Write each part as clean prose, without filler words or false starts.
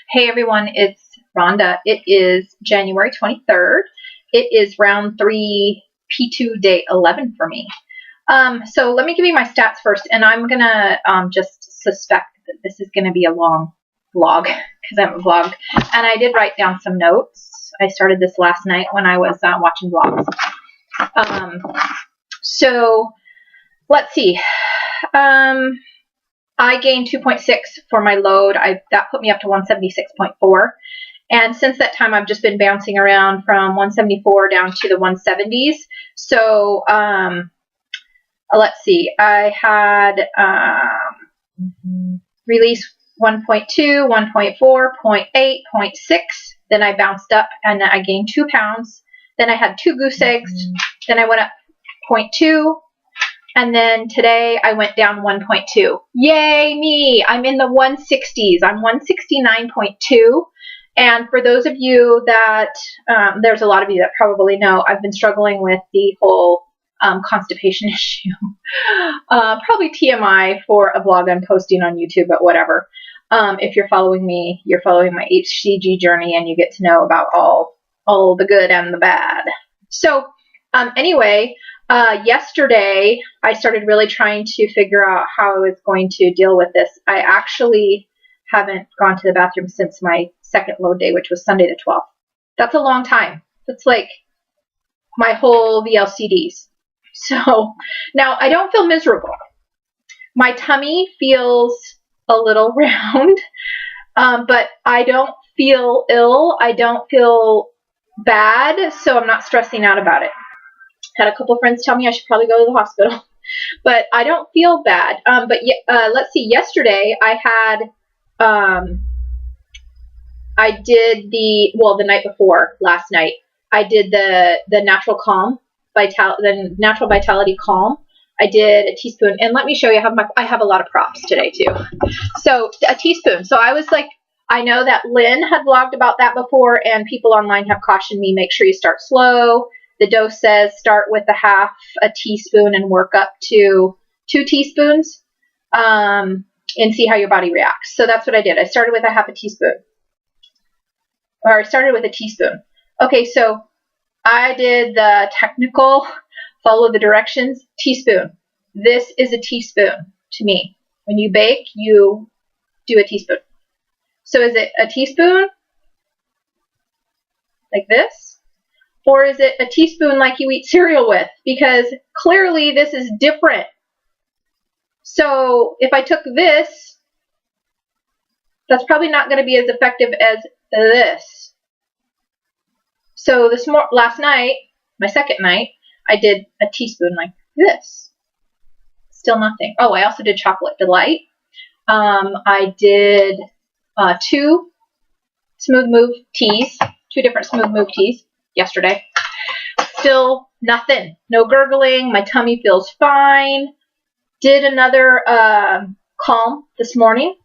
Hey everyone, it's Rhonda. It is January 23rd. It is round 3P2 day 11 for me. So let me give you my stats first, and I'm gonna just suspect that this is gonna be a long vlog because I haven't vlogged. And I did write down some notes. I started this last night when I was watching vlogs. So let's see. I gained 2.6 for my load. That put me up to 176.4. And since that time, I've just been bouncing around from 174 down to the 170s. So let's see. I had release 1.2, 1.4, 0.8, 0.6. Then I bounced up and I gained 2 pounds. Then I had 2 goose eggs. Then I went up 0.2. And then today I went down 1.2. Yay me! I'm in the 160s. I'm 169.2. And for those of you that, there's a lot of you that probably know, I've been struggling with the whole constipation issue. Probably TMI for a vlog I'm posting on YouTube, but whatever. If you're following me, you're following my HCG journey and you get to know about all the good and the bad. So anyway, yesterday, I started really trying to figure out how I was going to deal with this. I actually haven't gone to the bathroom since my second load day, which was Sunday the 12th. That's a long time. That's like my whole VLCDs. So now I don't feel miserable. My tummy feels a little round, but I don't feel ill. I don't feel bad, so I'm not stressing out about it. Had a couple of friends tell me I should probably go to the hospital, but I don't feel bad. Let's see. Yesterday I had, the night before last night, I did the natural calm, the natural vitality calm. I did a teaspoon, and let me show you. I have a lot of props today too. So a teaspoon. So I was like, I know that Lynn had vlogged about that before, and people online have cautioned me, make sure you start slow. The dose says start with a teaspoon and work up to 2 teaspoons and see how your body reacts. So that's what I did. I started with a teaspoon. Okay, so I did the technical, follow the directions, teaspoon. This is a teaspoon to me. When you bake, you do a teaspoon. So is it a teaspoon like this? Or is it a teaspoon like you eat cereal with? Because clearly this is different. So if I took this, that's probably not going to be as effective as this. So last night, my second night, I did a teaspoon like this. Still nothing. Oh, I also did chocolate delight. I did 2 smooth move teas, 2 different smooth move teas. Yesterday. Still nothing. No gurgling. My tummy feels fine. Did another calm this morning.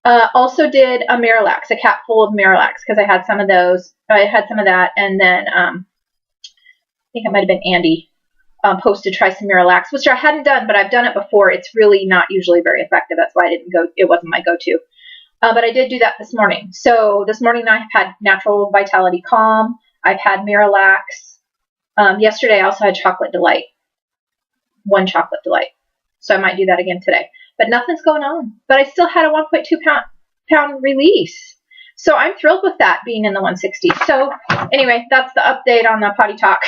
Also did a Miralax, a cap full of Miralax, because I had some of those. I had some of that, and then I think it might have been Andy posted try some Miralax, which I hadn't done, but I've done it before. It's really not usually very effective. That's why I didn't go. It wasn't my go-to. But I did do that this morning. So this morning I had Natural Vitality Calm. I've had Miralax. Yesterday I also had Chocolate Delight. 1 Chocolate Delight. So I might do that again today. But nothing's going on. But I still had a 1.2 pound release. So I'm thrilled with that being in the 160s. So anyway, that's the update on the potty talk.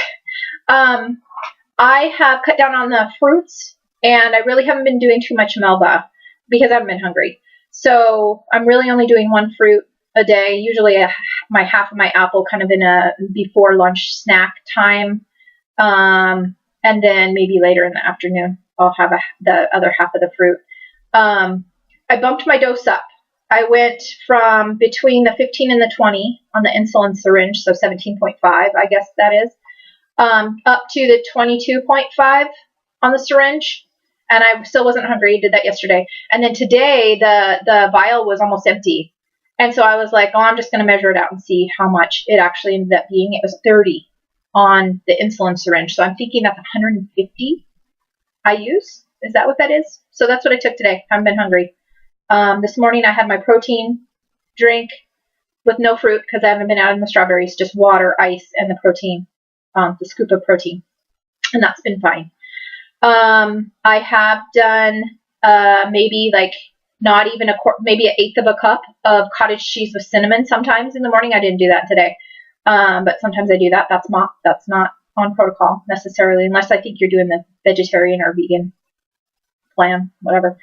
I have cut down on the fruits, and I really haven't been doing too much Melba because I haven't been hungry. So I'm really only doing 1 fruit a day, usually half of my apple kind of in a before lunch snack time, and then maybe later in the afternoon I'll have the other half of the fruit. I bumped my dose up. I went from between the 15 and the 20 on the insulin syringe, so 17.5 I guess that is, up to the 22.5 on the syringe, and I still wasn't hungry. Did that yesterday, and then today the vial was almost empty. And so I was like, oh, I'm just going to measure it out and see how much it actually ended up being. It was 30 on the insulin syringe. So I'm thinking that's 150 IUs. Is that what that is? So that's what I took today. I haven't been hungry. This morning I had my protein drink with no fruit because I haven't been adding the strawberries, just water, ice, and the protein, the scoop of protein, and that's been fine. I have done maybe like not even maybe an eighth of a cup of cottage cheese with cinnamon sometimes in the morning. I didn't do that today, but sometimes I do that. That's not on protocol necessarily, unless I think you're doing the vegetarian or vegan plan, whatever.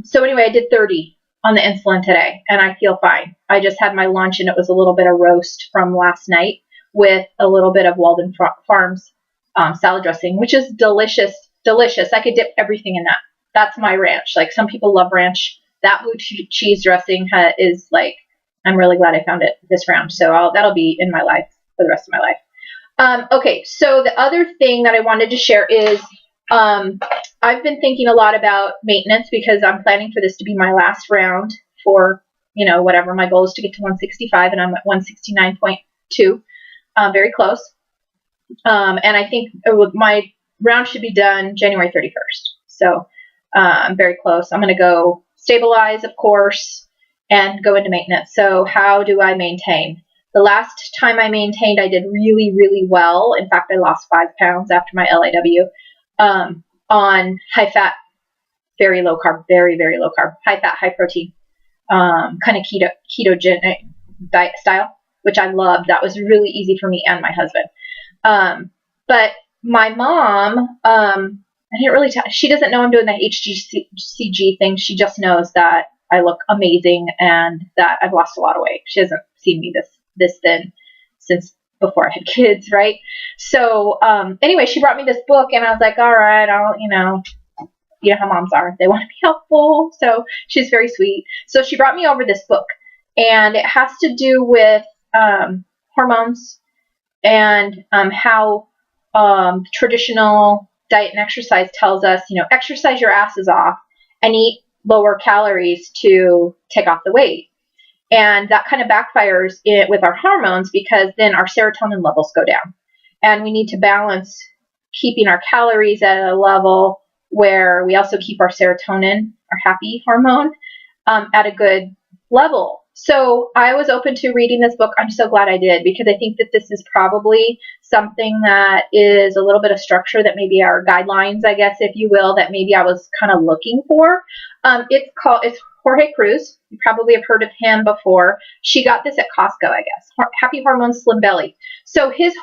So anyway, I did 30 on the insulin today, and I feel fine. I just had my lunch, and it was a little bit of roast from last night with a little bit of Walden Farms salad dressing, which is delicious. Delicious. I could dip everything in that. That's my ranch. Like, some people love ranch. That blue cheese dressing is like, I'm really glad I found it this round. So that'll be in my life for the rest of my life. Okay, so the other thing that I wanted to share is I've been thinking a lot about maintenance because I'm planning for this to be my last round for, whatever. My goal is to get to 165, and I'm at 169.2, very close. And I think my round should be done January 31st. So I'm very close. I'm going to go stabilize, of course, and go into maintenance. So how do I maintain? The last time I maintained, I did really, really well. In fact, I lost 5 pounds after my LIW on high fat, very low carb, very, very low carb, high fat, high protein, kind of ketogenic diet style, which I loved. That was really easy for me and my husband. But my mom, I didn't really she doesn't know I'm doing the HCG thing. She just knows that I look amazing and that I've lost a lot of weight. She hasn't seen me this thin since before I had kids, right? So anyway, she brought me this book, and I was like, all right, you know how moms are. They want to be helpful. So she's very sweet. So she brought me over this book, and it has to do with hormones and how traditional diet and exercise tells us, exercise your asses off and eat lower calories to take off the weight. And that kind of backfires with our hormones, because then our serotonin levels go down. And we need to balance keeping our calories at a level where we also keep our serotonin, our happy hormone, at a good level. So I was open to reading this book. I'm so glad I did, because I think that this is probably something that is a little bit of structure that maybe our guidelines, I guess, if you will, that maybe I was kind of looking for. It's Jorge Cruz. You probably have heard of him before. She got this at Costco, I guess. Happy Hormones Slim Belly. So he has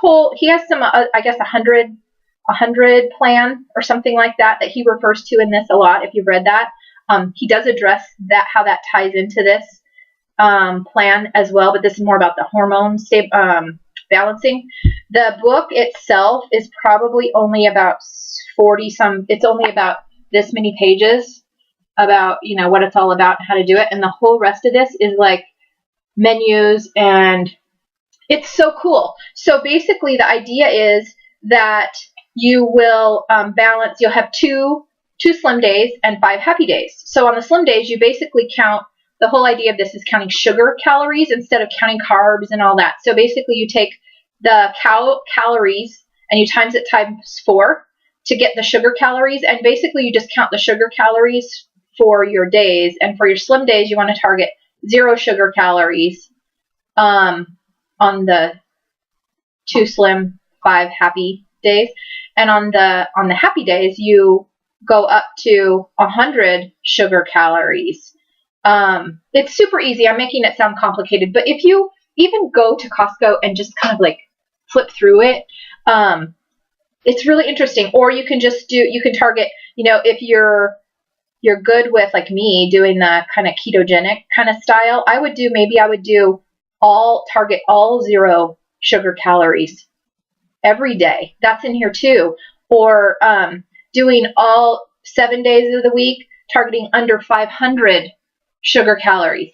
some, I guess, 100 plan or something like that he refers to in this a lot. If you've read that, he does address how that ties into this plan as well, but this is more about the hormone balancing. The book itself is probably only about 40 some. It's only about this many pages about what it's all about and how to do it, and the whole rest of this is like menus, and it's so cool. So basically, the idea is that you will balance. You'll have two slim days and 5 happy days. So on the slim days, you basically count. The whole idea of this is counting sugar calories instead of counting carbs and all that. So basically, you take the calories and you times it times 4 to get the sugar calories. And basically, you just count the sugar calories for your days. And for your slim days, you want to target 0 sugar calories on the 2 slim, 5 happy days. And on the happy days, you go up to 100 sugar calories. It's super easy. I'm making it sound complicated, but if you even go to Costco and just kind of like flip through it, it's really interesting. Or you can target, if you're good with, like me, doing the kind of ketogenic kind of style, I would target all 0 sugar calories every day. That's in here too. Or, doing all 7 days of the week, targeting under 500 sugar calories.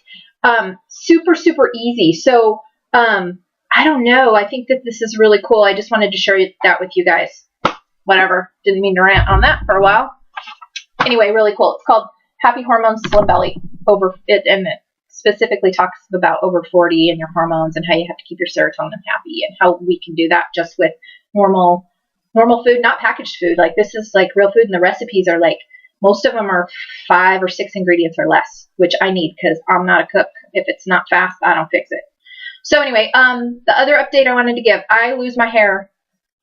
Super, super easy. So, I don't know. I think that this is really cool. I just wanted to share that with you guys. Whatever. Didn't mean to rant on that for a while. Anyway, really cool. It's called Happy Hormones Slim Belly. And it specifically talks about over 40 and your hormones and how you have to keep your serotonin happy and how we can do that just with normal food, not packaged food. Like, this is like real food, and the recipes are like, most of them are 5 or 6 ingredients or less, which I need because I'm not a cook if it's not fast, I don't fix it. So anyway, the other update I wanted to give, I lose my hair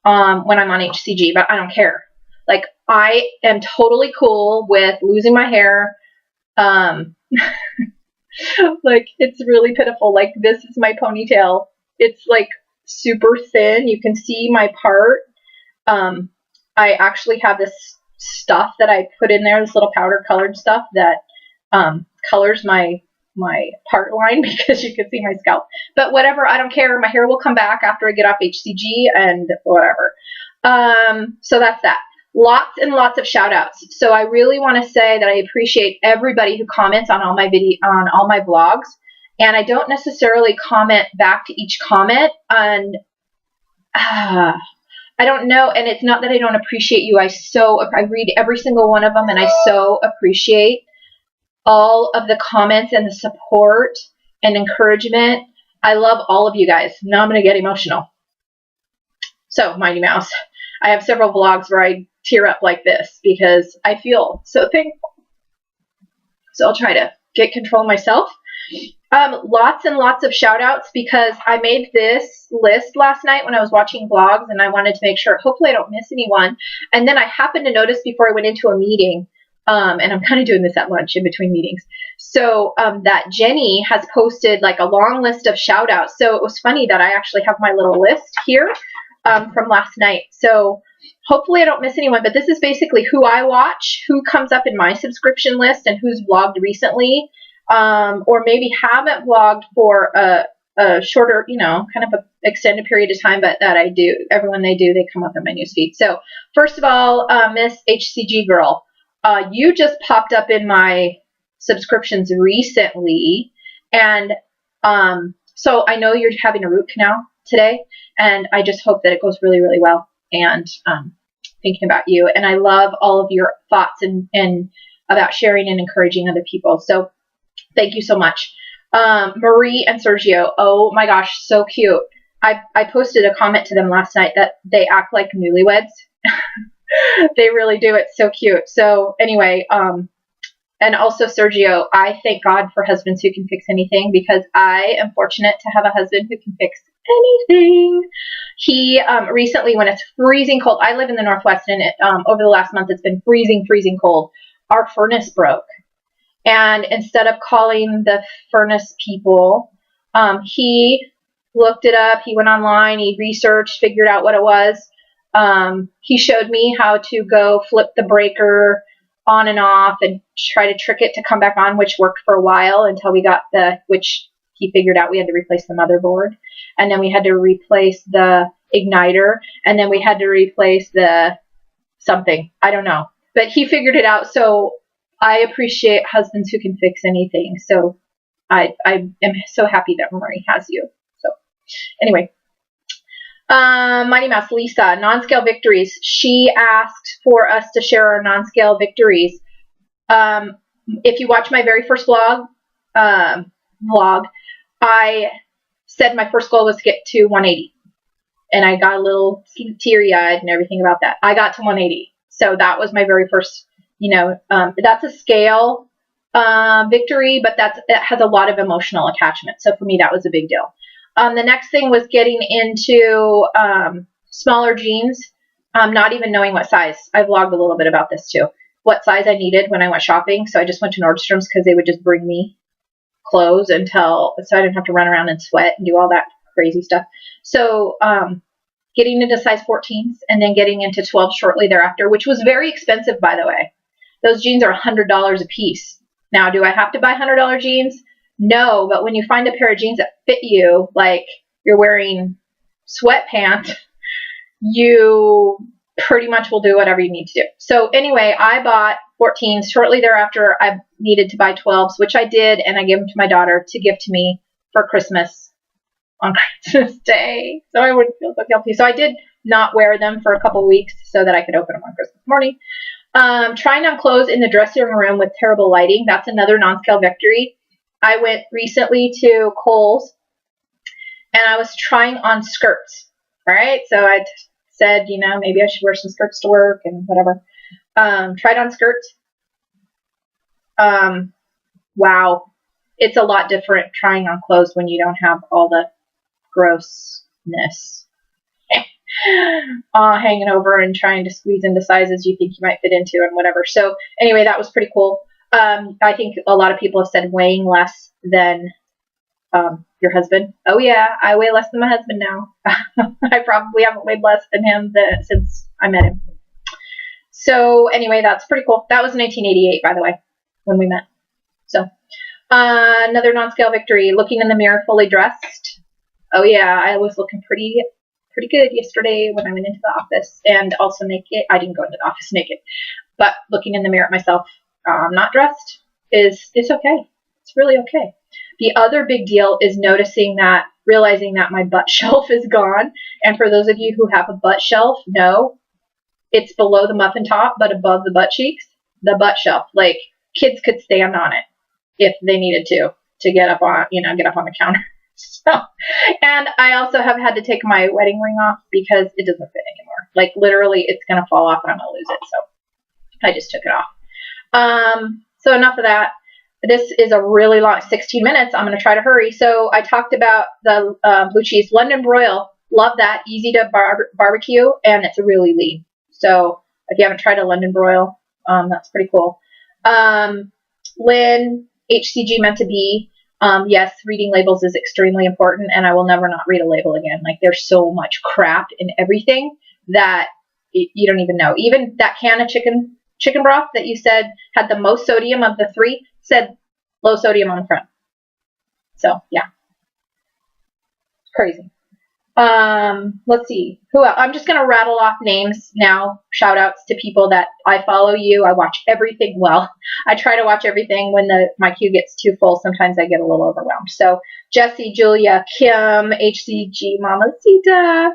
when I'm on HCG, but I don't care. Like, I am totally cool with losing my hair. Like, it's really pitiful. Like, this is my ponytail. It's like super thin. You can see my part. I actually have this stuff that I put in there, this little powder colored stuff that colors my part line because you can see my scalp. But whatever, I don't care. My hair will come back after I get off HCG and whatever. So that's that. Lots and lots of shout outs. So I really want to say that I appreciate everybody who comments on all my on all my vlogs. And I don't necessarily comment back to each comment. And I don't know. And it's not that I don't appreciate you. I read every single one of them, and I so appreciate all of the comments and the support and encouragement. I love all of you guys. Now I'm going to get emotional. So, Mighty Mouse, I have several vlogs where I tear up like this because I feel so thankful. So I'll try to get control of myself. Lots and lots of shout outs because I made this list last night when I was watching vlogs, and I wanted to make sure, hopefully I don't miss anyone. And then I happened to notice before I went into a meeting, and I'm kind of doing this at lunch in between meetings. So that Jenny has posted like a long list of shout outs. So it was funny that I actually have my little list here from last night. So hopefully I don't miss anyone, but this is basically who I watch, who comes up in my subscription list, and who's vlogged recently, or maybe haven't vlogged for a shorter, kind of a extended period of time, but that I do. Everyone they come up in my newsfeed. So first of all, Miss HCG Girl, you just popped up in my subscriptions recently, and so I know you're having a root canal today, and I just hope that it goes really, really well. And thinking about you, and I love all of your thoughts and about sharing and encouraging other people. So thank you so much. Marie and Sergio, oh my gosh, so cute. I posted a comment to them last night that they act like newlyweds. They really do. It's so cute. So anyway, and also Sergio, I thank God for husbands who can fix anything, because I am fortunate to have a husband who can fix anything. He recently, when it's freezing cold, I live in the Northwest, and over the last month it's been freezing cold. Our furnace broke, and instead of calling the furnace people, he looked it up. He went online, he researched, figured out what it was. He showed me how to go flip the breaker on and off and try to trick it to come back on, which worked for a while until we got which he figured out we had to replace the motherboard, and then we had to replace the igniter, and then we had to replace the something. I don't know, but he figured it out. So I appreciate husbands who can fix anything. So I am so happy that Marie has you. So anyway, Mighty Mouse Lisa, non-scale victories. She asked for us to share our non-scale victories. If you watch my very first vlog, I said my first goal was to get to 180. And I got a little teary-eyed and everything about that. I got to 180. So that was my very first, that's a scale victory, but it has a lot of emotional attachment. So for me, that was a big deal. The next thing was getting into smaller jeans, not even knowing what size. I vlogged a little bit about this too. What size I needed when I went shopping. So I just went to Nordstrom's because they would just bring me clothes so I didn't have to run around and sweat and do all that crazy stuff. So getting into size 14s and then getting into 12 shortly thereafter, which was very expensive, by the way. Those jeans are $100 a piece. Now, do I have to buy $100 jeans? No, but when you find a pair of jeans that fit you, like you're wearing sweatpants, you pretty much will do whatever you need to do. So anyway, I bought 14s. Shortly thereafter, I needed to buy 12s, which I did, and I gave them to my daughter to give to me for Christmas on Christmas Day, so I wouldn't feel so guilty. So I did not wear them for a couple weeks so that I could open them on Christmas morning. Trying on clothes in the dressing room with terrible lighting. That's another non-scale victory. I went recently to Kohl's, and I was trying on skirts. All right, so I said, maybe I should wear some skirts to work and whatever. Tried on skirts. Wow. it's a lot different trying on clothes when you don't have all the grossness hanging over and trying to squeeze into sizes you think you might fit into and whatever. So anyway, that was pretty cool. I think a lot of people have said weighing less than your husband. Oh yeah, I weigh less than my husband now. I probably haven't weighed less than him since I met him. So anyway, that's pretty cool. That was 1988, by the way, when we met. So another non-scale victory. Looking in the mirror fully dressed. Oh yeah, I was looking pretty good yesterday when I went into the office, and also naked. I didn't go into the office naked, but looking in the mirror at myself, not dressed, it's okay. It's really okay. The other big deal is realizing that my butt shelf is gone. And for those of you who have a butt shelf, no, it's below the muffin top, but above the butt cheeks. The butt shelf, like kids could stand on it if they needed to get up on the counter. So, and I also have had to take my wedding ring off because it doesn't fit anymore. Like literally, it's gonna fall off and I'm gonna lose it. So I just took it off. So enough of that. This is a really long 16 minutes. I'm going to try to hurry. So I talked about the blue cheese London broil. Love that. Easy to barbecue, and it's really lean. So if you haven't tried a London broil, that's pretty cool. Lynn, HCG meant to be. Yes, reading labels is extremely important, and I will never not read a label again. Like there's so much crap in everything that you don't even know. Even that can of chicken broth that you said had the most sodium of the 3 said low sodium on the front. So yeah, crazy. Let's see who else. I'm just gonna rattle off names now. Shout outs to people that I follow you. I watch everything. Well, I try to watch everything. When my queue gets too full, sometimes I get a little overwhelmed. So Jessie, Julia, Kim, HCG, Mamacita.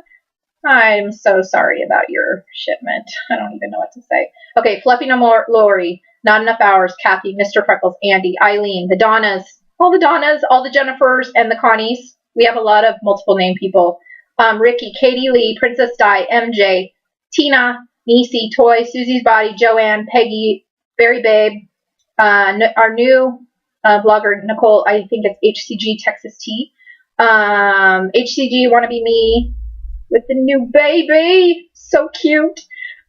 I'm so sorry about your shipment. I don't even know what to say. Okay, Fluffy No More, Lori, Not Enough Hours, Kathy, Mr. Freckles, Andy, Eileen, the Donnas, all the Jennifers, and the Connies. We have a lot of multiple name people. Ricky, Katie Lee, Princess Di, MJ, Tina, Nisi, Toy, Susie's Body, Joanne, Peggy, Berry Babe, our new blogger, Nicole, I think it's HCG Texas Tea. HCG Wanna Be Me, with the new baby, so cute.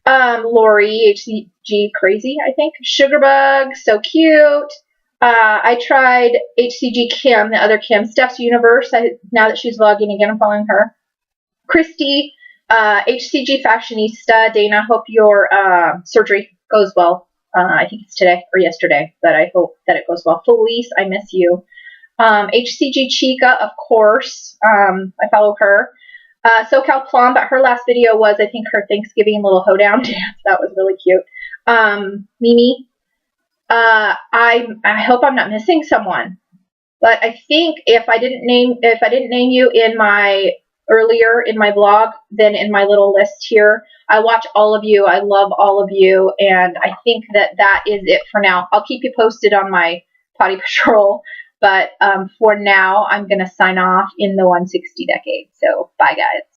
Lori, HCG Crazy, I think. Sugarbug, so cute. I tried HCG Kim, the other Kim, Steph's Universe. Now that she's vlogging again, I'm following her. Christy, HCG Fashionista. Dana, hope your surgery goes well. I think it's today or yesterday, but I hope that it goes well. Felice, I miss you. HCG Chica, of course. I follow her. SoCal Plum, but her last video was, I think, her Thanksgiving little hoedown dance. That was really cute. Mimi, I hope I'm not missing someone, but I think if I didn't name you earlier in my blog, then in my little list here, I watch all of you. I love all of you, and I think that is it for now. I'll keep you posted on my potty patrol. But for now, I'm going to sign off in the 160 decade. So bye, guys.